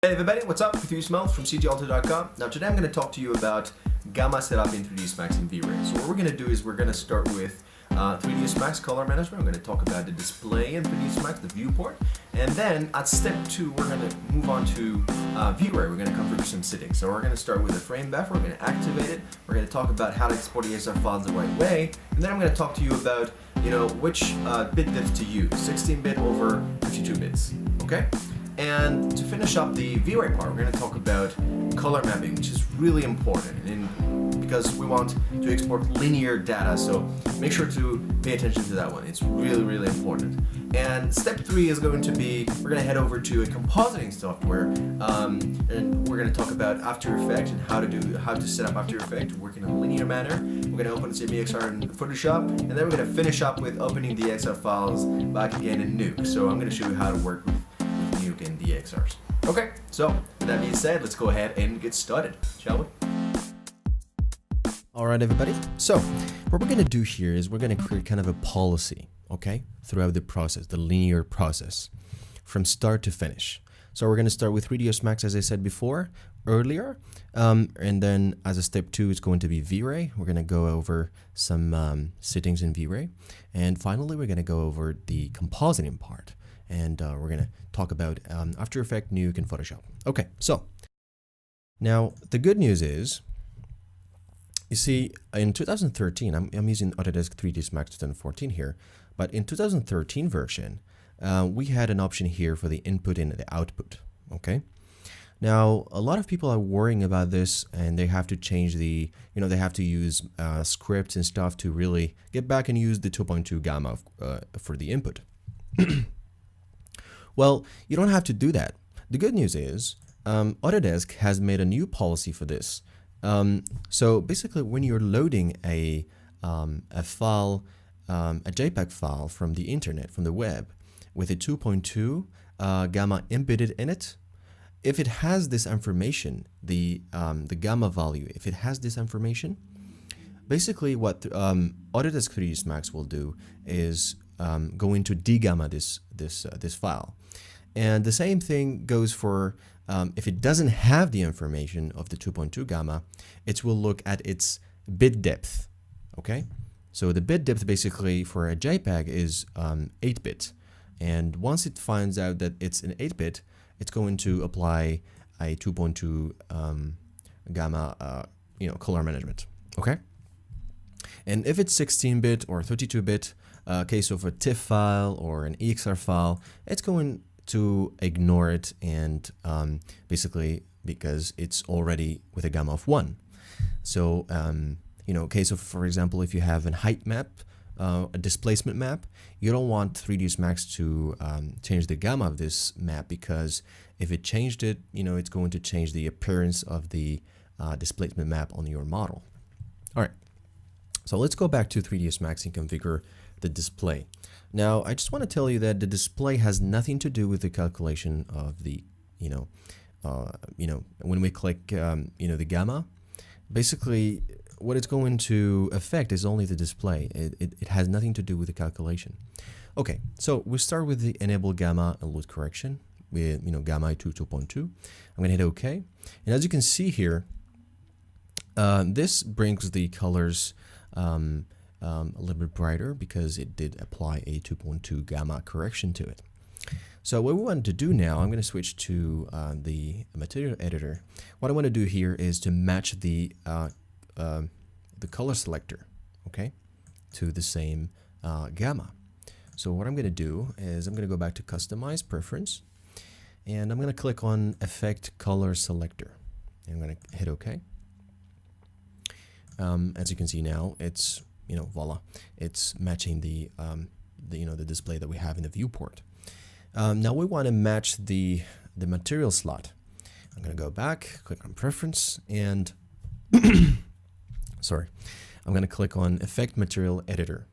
Hey everybody, what's up? Confused Mouth from cgalter.com. Now today I'm going to talk to you about gamma setup in 3ds Max and vray. So what we're going to do is we're going to start with 3ds Max color management. We're going to talk about the display in 3ds Max, the viewport, and then at step 2 we're going to move on to vray. We're going to configure some settings. So we're going to start with the frame buffer. We're going to activate it. We're going to talk about how to export the EXR files the right way, and then I'm going to talk to you about which bit depth to use, 16-bit over 52 bits. Okay. And to finish up the vray part, we're going to talk about color mapping, which is really important because we want to export linear data, so make sure to pay attention to that one. It's really, really important. And step 3 is going to be, we're going to head over to a compositing software, and we're going to talk about After Effects and how to set up After Effects to work in a linear manner. We're going to open the EXR in Photoshop, and then we're going to finish up with opening the EXR files back again in Nuke. So I'm going to show you how to work with Nuke and the EXRs. Okay, so with that being said, let's go ahead and get started, shall we? Alright everybody, so what we're going to do here is we're going to create kind of a policy, okay, throughout the process, the linear process, from start to finish. So we're going to start with 3ds Max, as I said before, earlier, and then as a step 2, it's going to be vray. We're going to go over some settings in vray, and finally we're going to go over the compositing part. And we're going to talk about After Effects, Nuke, and Photoshop. Okay, so now the good news is, you see, in 2013, I'm using Autodesk 3ds Max 2014 here, but in 2013 version, we had an option here for the input and the output, okay? Now, a lot of people are worrying about this, and they have to change the, they have to use scripts and stuff to really get back and use the 2.2 gamma for the input. Well, you don't have to do that. The good news is Autodesk has made a new policy for this. So basically, when you're loading a file, a JPEG file from the internet, from the web, with a 2.2 gamma embedded in it, if it has this information, the gamma value, if it has this information, basically what Autodesk 3ds Max will do is going to degamma this file. And the same thing goes for if it doesn't have the information of the 2.2 gamma, it will look at its bit depth, okay? So the bit depth basically for a JPEG is 8-bit. And once it finds out that it's an 8-bit, it's going to apply a 2.2 gamma color management, okay? And if it's 16-bit or 32-bit, case of a TIFF file or an EXR file, it's going to ignore it, and basically because it's already with a gamma of 1. So, case of, for example, if you have a height map, a displacement map, you don't want 3ds Max to change the gamma of this map, because if it changed it, it's going to change the appearance of the displacement map on your model. All right, so let's go back to 3ds Max and configure the display. Now, I just want to tell you that the display has nothing to do with the calculation of the, when we click, the gamma, basically what it's going to affect is only the display. It has nothing to do with the calculation. Okay, so we start with the enable gamma and load correction with, gamma to 2.2. I'm going to hit OK. And as you can see here, this brings the colors a little bit brighter because it did apply a 2.2 gamma correction to it. So what we want to do now, I'm going to switch to the material editor. What I want to do here is to match the color selector, okay, to the same gamma. So what I'm going to do is I'm going to go back to Customize Preference, and I'm going to click on Effect Color Selector. And I'm going to hit OK. As you can see now, it's voila, it's matching the display that we have in the viewport. Now we want to match the material slot. I'm going to go back, click on Preference, and sorry, I'm going to click on Effect Material Editor.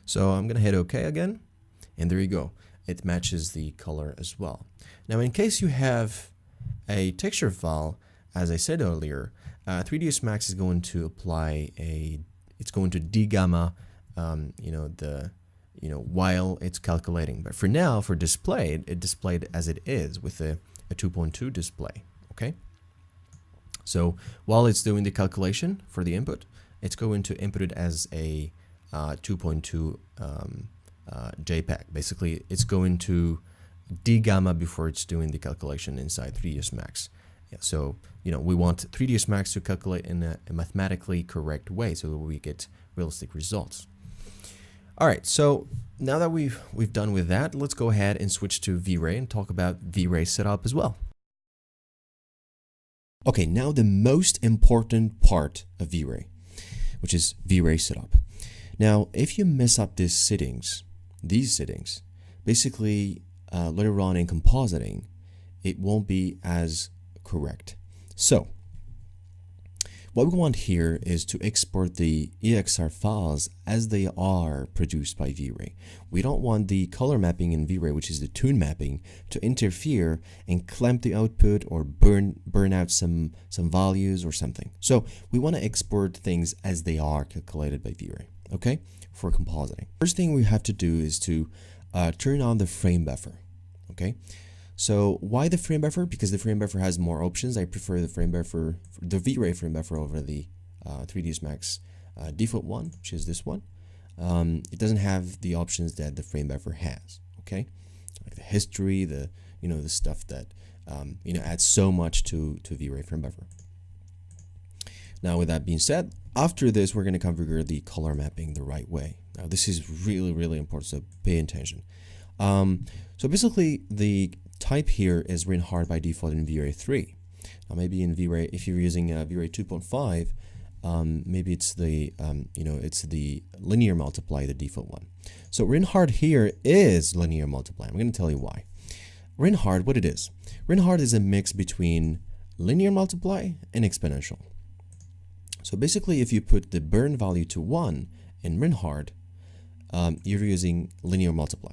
So I'm going to hit OK again, and there you go. It matches the color as well. Now, in case you have a texture file, as I said earlier, 3ds Max is going to apply it's going to degamma, while it's calculating. But for now, for display, it displayed as it is with the a 2.2 display. Okay. So while it's doing the calculation for the input, it's going to input it as a 2.2 JPEG. Basically, it's going to de-gamma before it's doing the calculation inside 3ds Max. Yeah, so we want 3ds Max to calculate in a mathematically correct way so that we get realistic results. All right, so now that we've done with that, let's go ahead and switch to V-Ray and talk about V-Ray setup as well. Okay, now the most important part of V-Ray, which is V-Ray setup. Now, if you mess up these settings, basically later on in compositing, it won't be as correct. So what we want here is to export the EXR files as they are produced by V-Ray. We don't want the color mapping in V-Ray, which is the tune mapping, to interfere and clamp the output or burn out some values or something. So we want to export things as they are calculated by V-Ray, okay, for compositing. First thing we have to do is to turn on the frame buffer, okay? So why the frame buffer? Because the frame buffer has more options. I prefer the frame buffer, the V-Ray frame buffer over the 3ds Max default one, which is this one. It doesn't have the options that the frame buffer has. Okay, like the history, the stuff that adds so much to V-Ray frame buffer. Now, with that being said, after this, we're going to configure the color mapping the right way. Now, this is really, really important, so pay attention. So basically, the type here is written hard by default in V-Ray 3. Now maybe in V-Ray, if you're using V-Ray 2.5, maybe it's the it's the linear multiply, the default one. So written hard here is linear multiply. I'm going to tell you why. Written hard, what it is? Written hard is a mix between linear multiply and exponential. So basically, if you put the burn value to 1 in written hard, you're using linear multiply.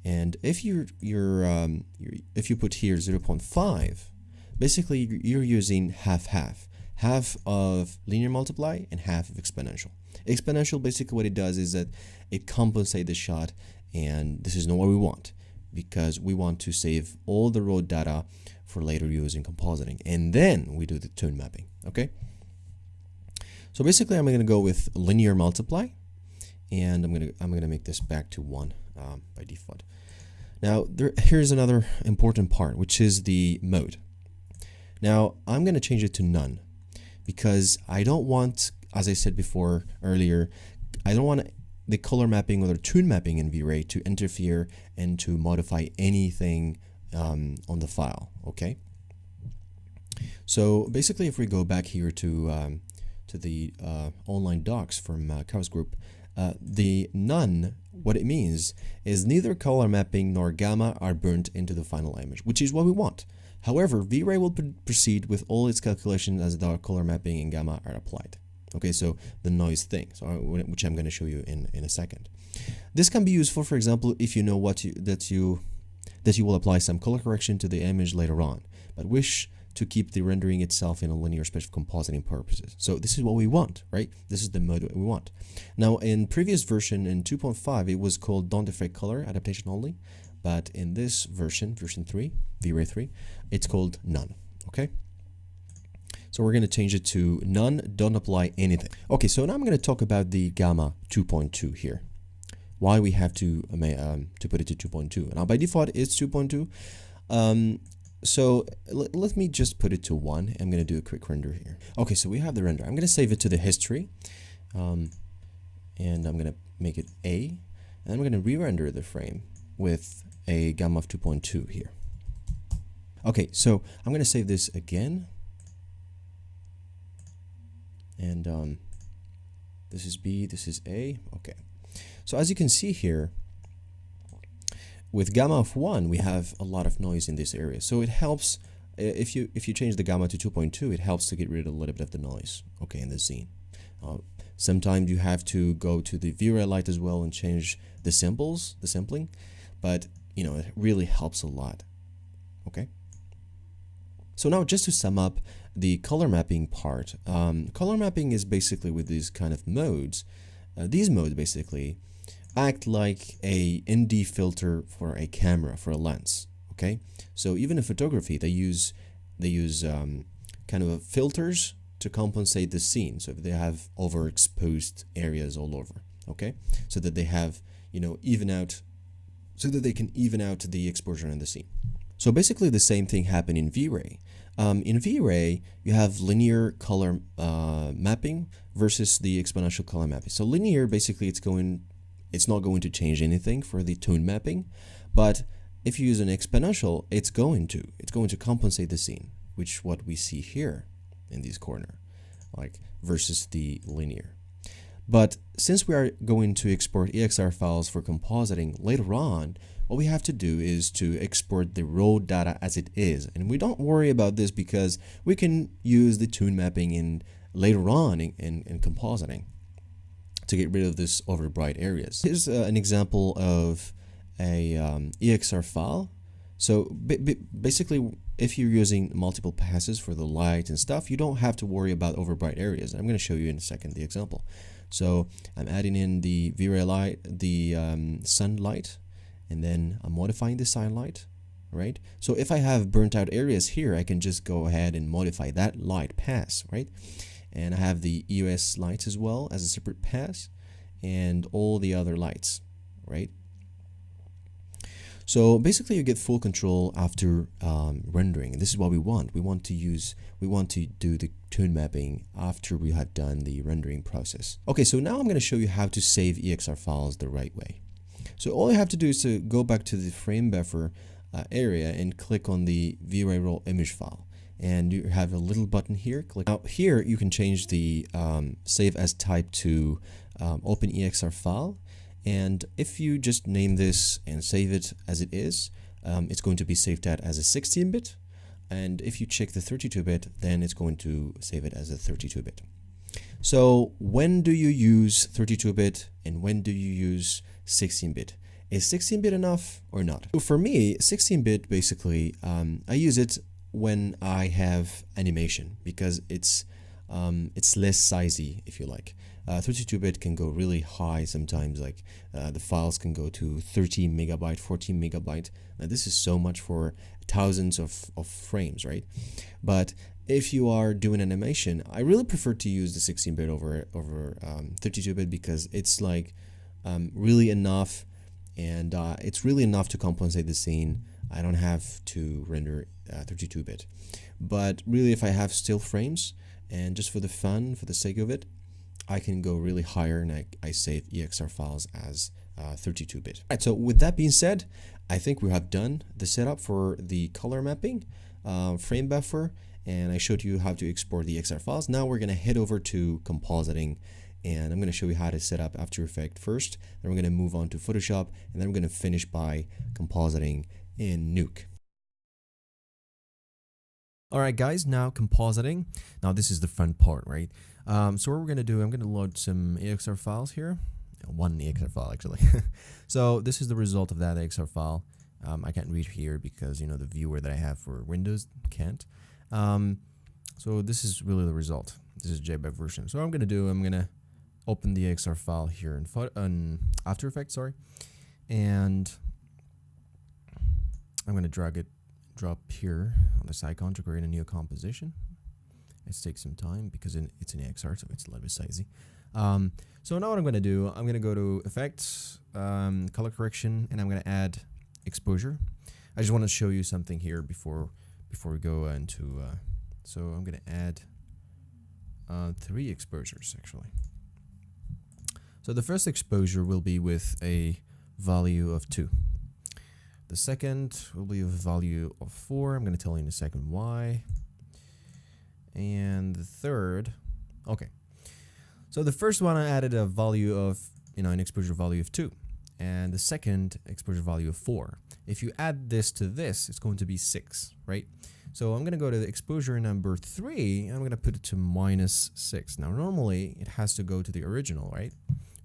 And if if you put here 0.5, basically you're using half of linear multiply and half of exponential. Exponential, basically what it does is that it compensates the shot, and this is not what we want, because we want to save all the raw data for later use in compositing, and then we do the tune mapping. Okay. So basically, I'm going to go with linear multiply, and I'm gonna make this back to 1 by default. Now here's another important part, which is the mode. Now I'm going to change it to none, because I don't want, as I said earlier, I don't want the color mapping or the tune mapping in V-Ray to interfere and to modify anything on the file. Okay. So basically, if we go back here to the online docs from Chaos Group, the none, what it means is neither color mapping nor gamma are burnt into the final image, which is what we want. However, V-Ray will proceed with all its calculations as the color mapping and gamma are applied. Okay, so the noise thing, which I'm going to show you in a second. This can be useful, for example, if you know that you will apply some color correction to the image later on, but wish to keep the rendering itself in a linear space for compositing purposes. So this is what we want, right? This is the mode that we want. Now, in previous version, in 2.5, it was called Don't Affect Color, adaptation only. But in this version 3, V-Ray 3, it's called none, okay? So we're going to change it to none, don't apply anything. Okay, so now I'm going to talk about the gamma 2.2 here. Why we have to put it to 2.2. Now, by default, it's 2.2. So let me just put it to 1. I'm going to do a quick render here. Okay, so we have the render. I'm going to save it to the history. And I'm going to make it A. And I'm going to re-render the frame with a gamma of 2.2 here. Okay, so I'm going to save this again. And this is B, this is A. Okay. So as you can see here, with gamma of 1, we have a lot of noise in this area. So it helps, if you change the gamma to 2.2, it helps to get rid of a little bit of the noise, okay, in the scene. Sometimes you have to go to the V-Ray light as well and change the sampling, but it really helps a lot, okay? So now, just to sum up the color mapping part, color mapping is basically with these kind of modes. These modes basically act like a ND filter for a camera, for a lens. Okay, so even in photography, they use kind of filters to compensate the scene. So if they have overexposed areas all over, okay, so that they have, even out, so that they can even out the exposure in the scene. So basically the same thing happened in V-Ray. In V-Ray, you have linear color mapping versus the exponential color mapping. So linear, basically, it's not going to change anything for the tone mapping, but if you use an exponential, it's going to compensate the scene, which what we see here in this corner, like versus the linear. But since we are going to export EXR files for compositing later on, what we have to do is to export the raw data as it is. And we don't worry about this because we can use the tone mapping in later on in compositing to get rid of this overbright areas. Here's an example of a EXR file. So basically, if you're using multiple passes for the light and stuff, you don't have to worry about overbright areas. I'm going to show you in a second the example. So I'm adding in the V-Ray light, the sunlight, and then I'm modifying the sunlight, right? So if I have burnt out areas here, I can just go ahead and modify that light pass, right? And I have the EOS lights as well as a separate pass, and all the other lights, right? So basically you get full control after rendering, and this is what we want. We want to do the tone mapping after we have done the rendering process. Okay, so now I'm going to show you how to save EXR files the right way. So all you have to do is to go back to the frame buffer area and click on the V-Ray raw image file. And you have a little button here. Click. Now here you can change the save as type to open EXR file. And if you just name this and save it as it is, it's going to be saved as a 16-bit. And if you check the 32-bit, then it's going to save it as a 32-bit. So when do you use 32-bit and when do you use 16-bit? Is 16-bit enough or not? So for me, 16-bit basically, I use it when I have animation because it's less sizey, if you like. 32-bit can go really high sometimes, like the files can go to 30 megabyte, 14 megabyte. Now this is so much for thousands of frames, right? But if you are doing animation, I really prefer to use the 16-bit over 32-bit because it's like really enough, and it's really enough to compensate the scene. I don't have to render 32-bit. But really, if I have still frames, and just for the fun, for the sake of it, I can go really higher, and I save EXR files as 32-bit. Right, so with that being said, I think we have done the setup for the color mapping, frame buffer, and I showed you how to export the EXR files. Now we're going to head over to compositing, and I'm going to show you how to set up After Effects first. Then we're going to move on to Photoshop, and then we're going to finish by compositing in Nuke. Alright guys, now compositing. Now this is the fun part, right? So what we're going to do, I'm going to load some EXR files here. One EXR file actually. So this is the result of that EXR file. I can't read here because the viewer that I have for Windows can't. So this is really the result. This is JPEG version. So what I'm going to do, I'm going to open the EXR file here in After Effects, sorry. And I'm going to drag it here on this icon to create a new composition. It takes some time because it's an EXR, so it's a little bit sizey. So now what I'm going to do, I'm going to go to Effects, Color Correction, and I'm going to add Exposure. I just want to show you something here before we go into. So I'm going to add 3 exposures actually. So the first exposure will be with a value of 2. The second will be a value of 4. I'm going to tell you in a second why. And the third, okay. So the first one I added a value of, an exposure value of 2. And the second exposure value of 4. If you add this to this, it's going to be 6, right? So I'm going to go to the exposure number 3, and I'm going to put it to -6. Now normally it has to go to the original, right?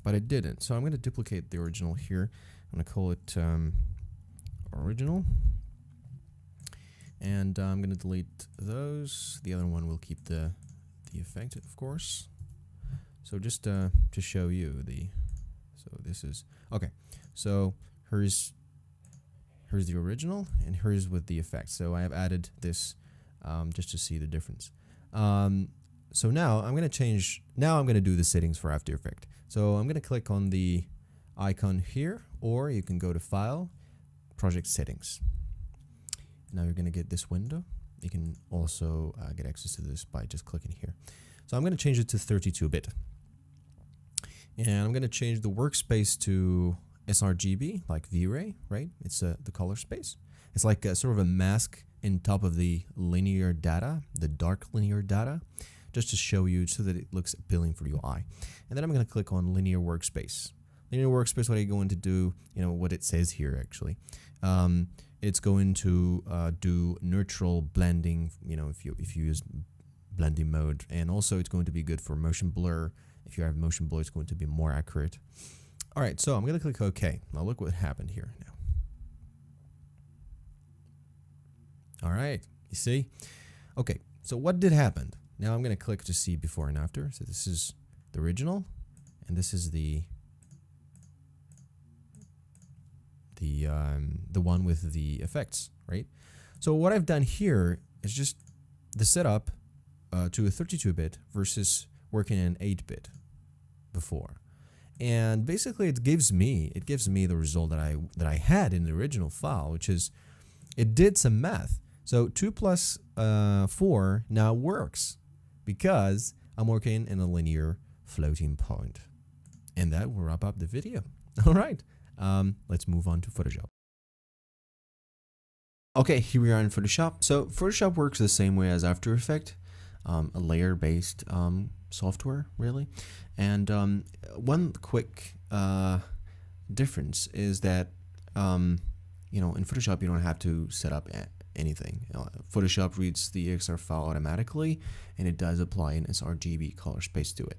But it didn't. So I'm going to duplicate the original here. I'm going to call it original, and I'm going to delete those. The other one will keep the effect, of course. So just to show you so this is okay. So here's Here's the original, and here's with the effect. So I have added this just to see the difference. So now I'm going to change. Now I'm going to do the settings for After Effects. So I'm going to click on the icon here, or you can go to File, Project Settings. Now you're going to get this window. You can also get access to this by just clicking here. So I'm going to change it to 32-bit. And I'm going to change the workspace to sRGB, like vray, right? It's the color space. It's like sort of a mask in top of the linear data, the dark linear data, just to show you so that it looks appealing for your eye. And then I'm going to click on linear workspace. Linear workspace, what are you going to do? You know, what it says here actually. It's going to do neutral blending, you know, if you use blending mode. And also it's going to be good for motion blur. If you have motion blur, it's going to be more accurate. All right, so I'm going to click OK. Now look what happened here now. All right, you see? Okay, so what did happen? Now I'm going to click to see before and after. So this is the original, and this is the one with the effects, right? So what I've done here is just the setup to a 32-bit versus working in 8-bit before. And basically it gives me the result that I had in the original file, which is it did some math. So 2 plus 4 now works because I'm working in a linear floating point. And that will wrap up the video. All right, let's move on to Photoshop. Okay, here we are in Photoshop. So Photoshop works the same way as After Effects, a layer-based software, really. And one quick difference is that, you know, in Photoshop, you don't have to set up anything. Photoshop reads the EXR file automatically, and it does apply an sRGB color space to it.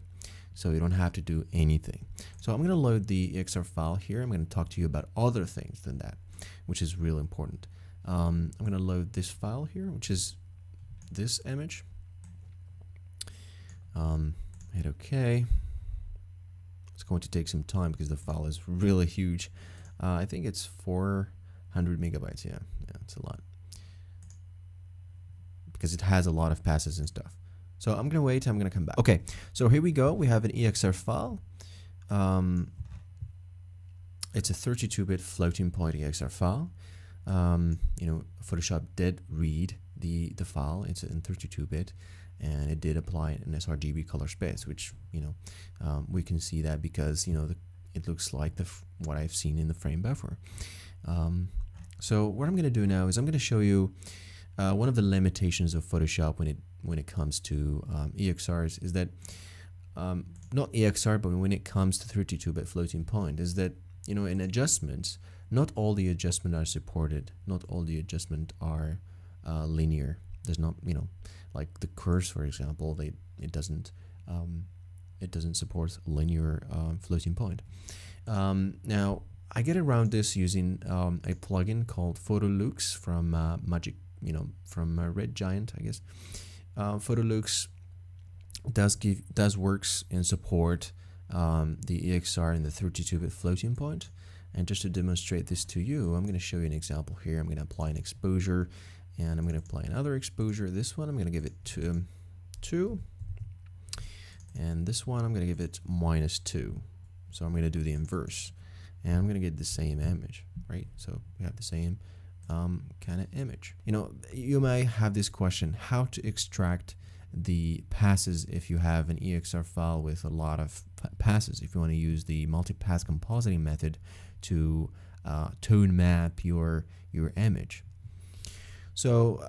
So you don't have to do anything. So I'm going to load the EXR file here. I'm going to talk to you about other things than that, which is really important. I'm going to load this file here, which is this image. Hit OK. It's going to take some time because the file is really huge. I think it's 400 megabytes. Yeah, it's a lot because it has a lot of passes and stuff. So I'm gonna wait. I'm gonna come back. Okay, so here we go. We have an EXR file. It's a 32-bit floating point EXR file. You know, Photoshop did read the file. It's in 32-bit. And it did apply an sRGB color space, which, you know, we can see that because, you know, it looks like what I've seen in the frame buffer. So what I'm going to do now is I'm going to show you one of the limitations of Photoshop when it comes to EXRs is that, not EXR, but when it comes to 32-bit floating point, is that, you know, in adjustments, not all the adjustments are supported. Not all the adjustments are linear. There's not, you know, like the curves, for example, it doesn't support linear floating point. Now I get around this using a plugin called PhotoLux from Magic, you know, from Red Giant, I guess. PhotoLux does works and support the EXR and the 32-bit floating point. And just to demonstrate this to you, I'm going to show you an example here. I'm going to apply an exposure. And I'm going to apply another exposure. This one I'm going to give it 2. And this one I'm going to give it -2. So I'm going to do the inverse. And I'm going to get the same image, right? So we have the same kind of image. You know, you may have this question, how to extract the passes if you have an EXR file with a lot of passes, if you want to use the multi-pass compositing method to tone map your image. So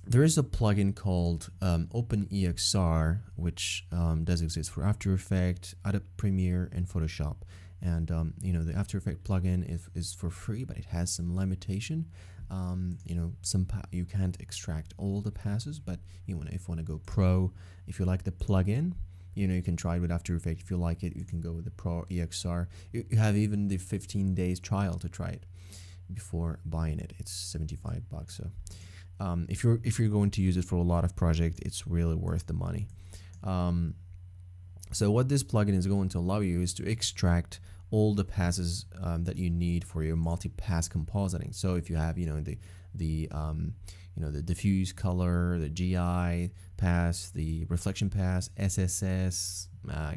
there is a plugin called OpenEXR, which does exist for After Effects, Adobe Premiere, and Photoshop. And you know, the After Effects plugin is for free, but it has some limitation. You know, you can't extract all the passes, but if you want to go pro, if you like the plugin, you know, you can try it with After Effects. If you like it, you can go with the Pro EXR. You have even the 15 days trial to try it before buying it. It's $75. So if you're going to use it for a lot of projects, it's really worth the money. So what this plugin is going to allow you is to extract all the passes that you need for your multi-pass compositing. So if you have, the diffuse color, the GI pass, the reflection pass, SSS,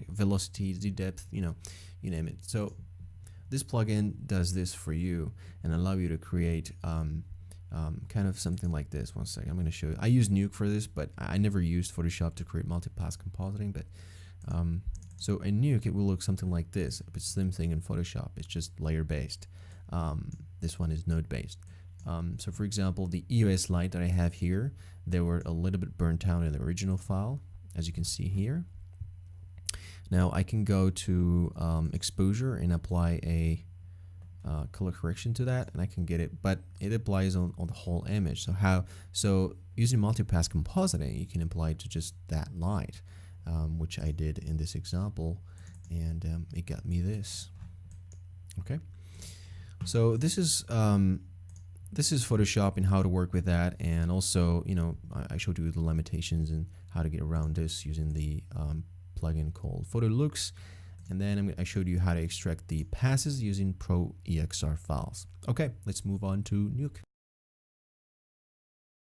velocity, Z depth, you name it. So this plugin does this for you and allow you to create kind of something like this. One second, I'm going to show you. I use Nuke for this, but I never used Photoshop to create multi-pass compositing. But so in Nuke, it will look something like this. It's the same thing in Photoshop. It's just layer based. This one is node based. So for example, the EOS light that I have here, they were a little bit burnt out in the original file, as you can see here. Now I can go to exposure and apply a color correction to that, and I can get it, but it applies on the whole image. So using multi-pass compositing, you can apply it to just that light, which I did in this example, and it got me this. Okay, so this is Photoshop and how to work with that, and also I showed you the limitations and how to get around this using the plugin called PhotoLux, and then I showed you how to extract the passes using Pro EXR files. Okay, let's move on to Nuke.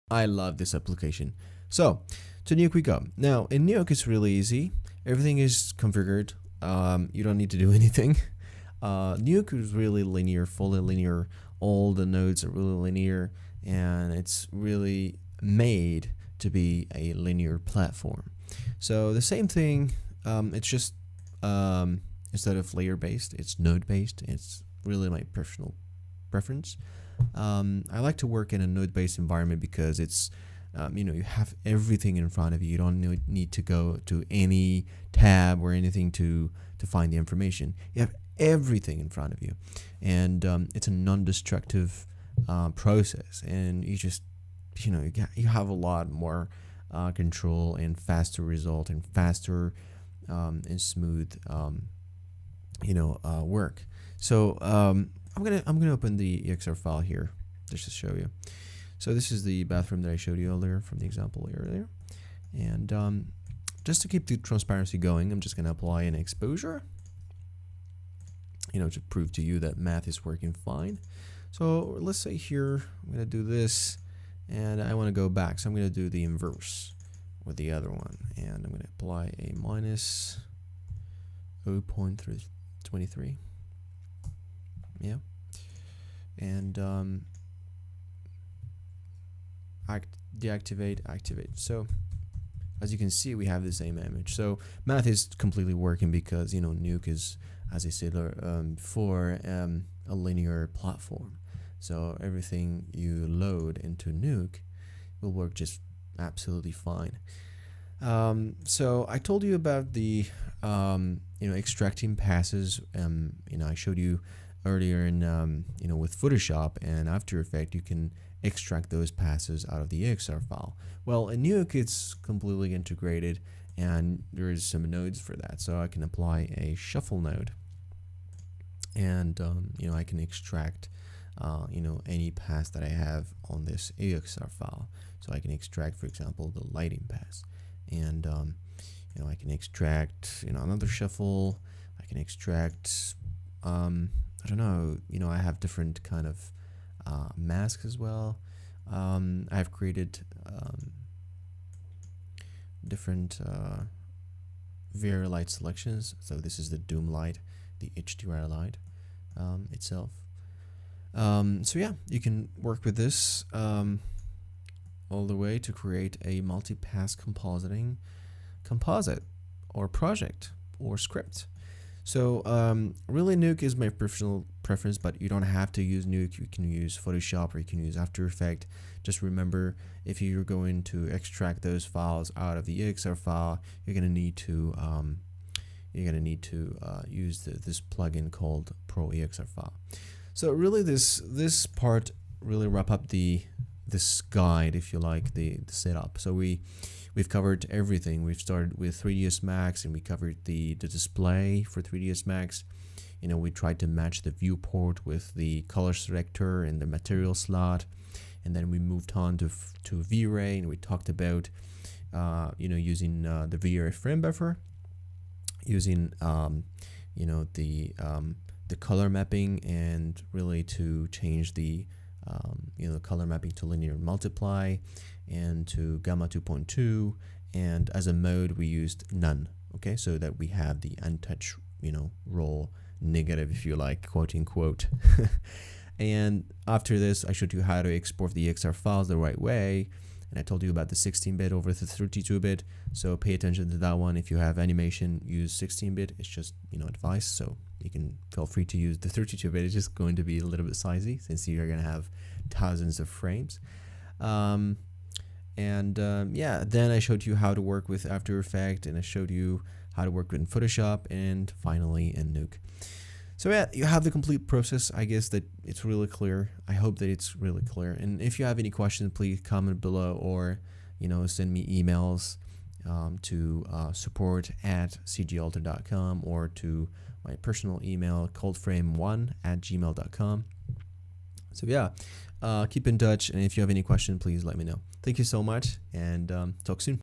I love this application. So to Nuke we go. Now in Nuke it's really easy. Everything is configured. You don't need to do anything. Nuke is really linear, fully linear. All the nodes are really linear, and it's really made to be a linear platform. So the same thing, it's just instead of layer based, it's node based. It's really my personal preference. I like to work in a node based environment because it's you have everything in front of you. You don't need to go to any tab or anything to find the information. You have everything in front of you, and it's a non-destructive process, and you just you have a lot more control and faster result and faster and smooth work. So I'm gonna open the EXR file here just to show you. So this is the bathroom that I showed you earlier from the example earlier, and just to keep the transparency going, I'm just gonna apply an exposure, to prove to you that math is working fine. So let's say here I'm going to do this, and I want to go back, so I'm going to do the inverse with the other one, and I'm going to apply a minus 0.23. Yeah, and deactivate, activate. So as you can see, we have the same image. So math is completely working because Nuke is, as I said before, a linear platform. So everything you load into Nuke will work just absolutely fine. So I told you about the extracting passes. I showed you earlier in with Photoshop and After Effects, you can extract those passes out of the EXR file. Well, in Nuke it's completely integrated, and there is some nodes for that. So I can apply a shuffle node, and I can extract any pass that I have on this EXR file. So I can extract, for example, the lighting pass, and I can extract another shuffle. I can extract I don't know, I have different kind of masks as well. I've created different vray light selections. So this is the Doom light, the HDR light itself. So yeah, you can work with this all the way to create a multi-pass compositing composite or project or script. So really Nuke is my personal preference, but you don't have to use Nuke. You can use Photoshop or you can use After Effects. Just remember, if you're going to extract those files out of the EXR file, you're gonna need to use this plugin called Pro EXR file. So really this part really wrap up this guide, if you like, the setup. So we've covered everything. We've started with 3ds Max, and we covered the display for 3ds Max. We tried to match the viewport with the color selector and the material slot, and then we moved on to vray, and we talked about using the vray frame buffer, using the the color mapping and really to change the the color mapping to linear multiply and to gamma 2.2, and as a mode we used none. Okay, so that we have the untouched, raw negative, if you like, quote unquote. And after this, I showed you how to export the EXR files the right way, and I told you about the 16-bit over the 32-bit. So pay attention to that one. If you have animation, use 16-bit. It's just advice. So you can feel free to use the 32-bit. It's just going to be a little bit sizey since you're going to have thousands of frames. Then I showed you how to work with After Effects, and I showed you how to work in Photoshop, and finally in Nuke. So yeah, you have the complete process. I guess that it's really clear. I hope that it's really clear. And if you have any questions, please comment below, or send me emails to support@cgalter.com, or to my personal email coldframe1@gmail.com. So yeah, keep in touch, and if you have any question, please let me know. Thank you so much, and talk soon.